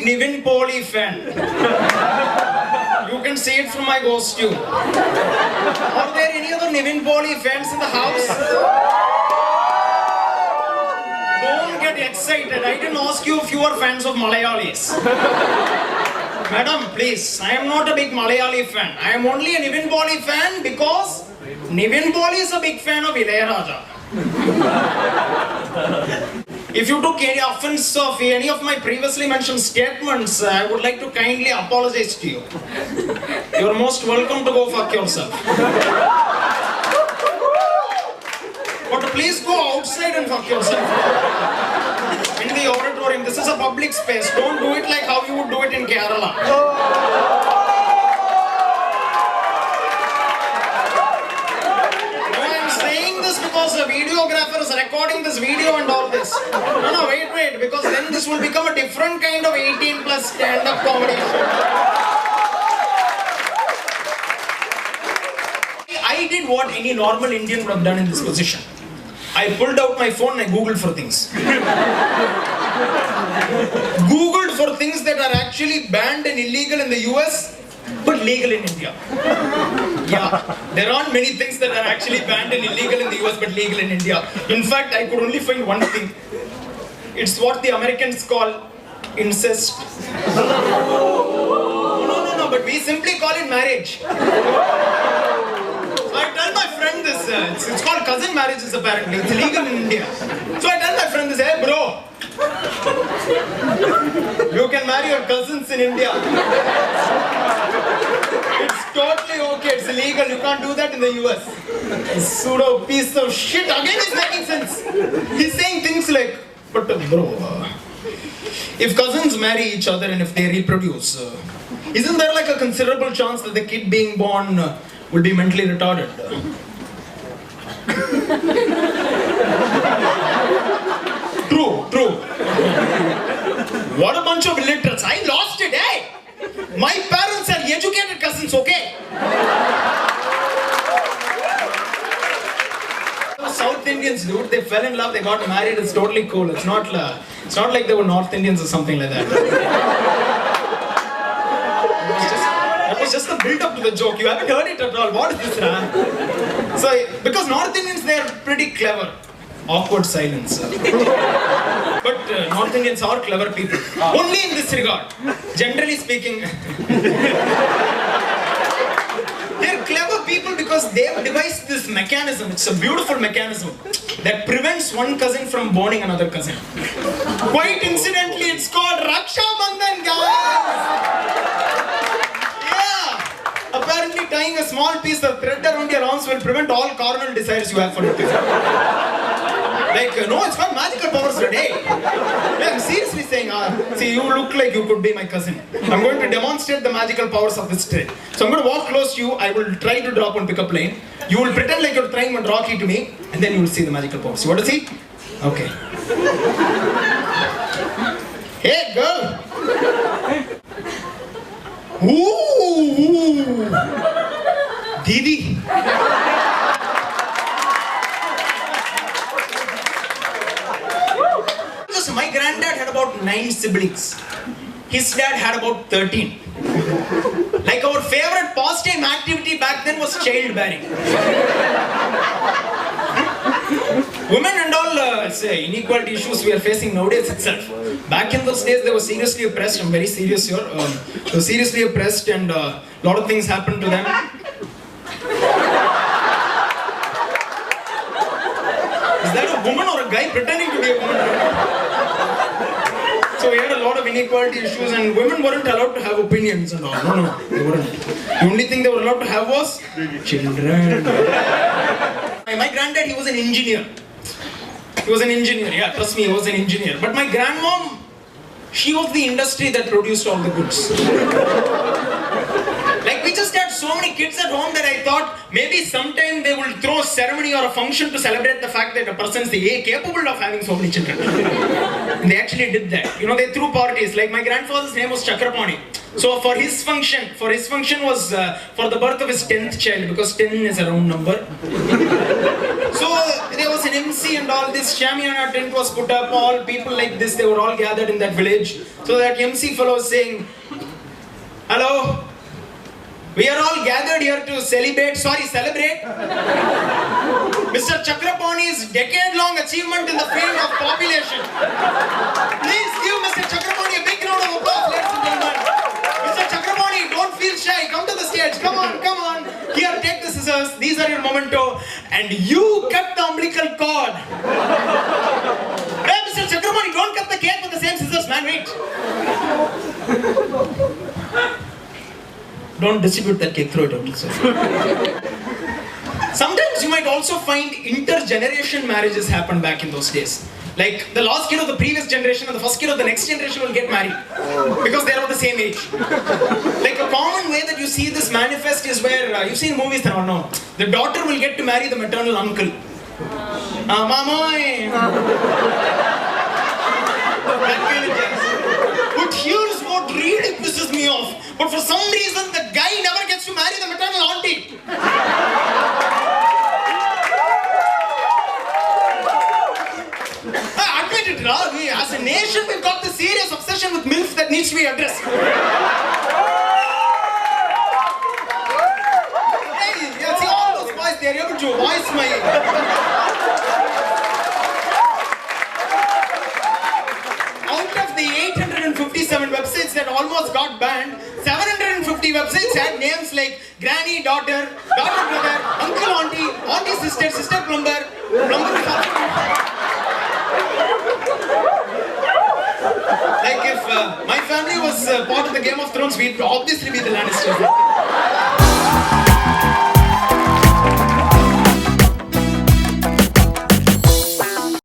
Nivin Pauly fan. You can see it from my costume. Are there any other Nivin Pauly fans in the house? Don't get excited. I didn't ask you if you are fans of Malayalis. Madam, please. I am not a big Malayali fan. I am only a Nivin Pauly fan because Nivin Pauly is a big fan of Ilayaraja. If you took any offense of any of my previously mentioned statements, I would like to kindly apologize to you. You are most welcome to go fuck yourself. But please go outside and fuck yourself. In the auditorium, this is a public space. Don't do it like how you would do it in Kerala. Because the videographer is recording this video and all this. No, wait, because then this will become a different kind of 18 plus stand-up comedy show. I did what any normal Indian would have done in this position. I pulled out my phone and I googled for things. Googled for things that are actually banned and illegal in the US, but legal in India. Yeah, there aren't many things that are actually banned and illegal in the US but legal in India. In fact, I could only find one thing. It's what the Americans call incest. No, but we simply call it marriage. So I tell my friend this, it's called cousin marriages apparently. It's illegal in India. So I tell my friend this, hey bro, you can marry your cousins in India. It's totally okay, it's illegal, you can't do that in the US. Pseudo piece of shit, again he's making sense. He's saying things like, but bro, if cousins marry each other and if they reproduce, isn't there like a considerable chance that the kid being born will be mentally retarded? True. What a bunch of illiterates. I lost it, eh? My parents are educated cousins, okay? South Indians, dude, they fell in love, they got married, it's totally cool. It's not like they were North Indians or something like that. That was just the build-up to the joke. You haven't heard it at all. What is this, Ram? So, because North Indians, they are pretty clever. Awkward silence. But North Indians are clever people. Only in this regard. Generally speaking, they're clever people because they have devised this mechanism. It's a beautiful mechanism that prevents one cousin from boning another cousin. Quite incidentally, it's called Raksha Bandhan, guys! Yeah! Apparently, tying a small piece of thread around your arms will prevent all carnal desires you have for it. Like, no, it's not magical powers today. Yeah, I'm seriously saying, see, you look like you could be my cousin. I'm going to demonstrate the magical powers of this thread. So I'm going to walk close to you, I will try to drop one pickup line. You will pretend like you're throwing one rocky to me, and then you will see the magical powers. You want to see? Okay. Hey, girl! Ooh! Didi! My granddad had about 9 siblings. His dad had about 13. Like our favorite pastime activity back then was childbearing. Women and all inequality issues we are facing nowadays itself. Back in those days they were seriously oppressed. I'm very serious here. They were seriously oppressed and a lot of things happened to them. Is that a woman or a guy pretending to be a woman? So we had a lot of inequality issues and women weren't allowed to have opinions and all. No, they weren't. The only thing they were allowed to have was children. My granddad, he was an engineer. He was an engineer, yeah, trust me, he was an engineer. But my grandmom, she was the industry that produced all the goods. Like we just had so many kids at home that I thought maybe sometime they will throw a ceremony or a function to celebrate the fact that a person is capable of having so many children. And they actually did that. You know, they threw parties. Like my grandfather's name was Chakrapani. So for his function was for the birth of his 10th child because 10 is a round number. So there was an MC and all this Shamiana tent was put up, all people like this, they were all gathered in that village. So that MC fellow was saying, hello, we are all gathered here to celebrate Mr. Chakrapani's decade-long achievement in the field of population. Please give Mr. Chakrapani a big round of applause, ladies and gentlemen. Mr. Chakrapani, don't feel shy, come to the stage, come on. Here, take the scissors, these are your memento, and you cut the umbilical cord. Hey, Mr. Chakrapani, don't cut the cake with the same scissors, man, wait. Don't distribute that cake, throw it out. Sometimes you might also find intergeneration marriages happen back in those days. Like the last kid of the previous generation and the first kid of the next generation will get married because they are of the same age. Like a common way that you see this manifest is where you've seen movies that are known. The daughter will get to marry the maternal uncle. Mamoy. That kind of thing. But here's what really pisses me off. But for some reason, the guy never gets to marry the maternal auntie. Admit it, Ra. As a nation, we've got this serious obsession with MILF that needs to be addressed. Hey, see all those boys, they're able to voice my... Out of the 857 websites that almost got banned, 750 websites had names like granny, daughter, brother, uncle, auntie, sister, plumber. Like if my family was part of the Game of Thrones, we'd obviously be the Lannisters.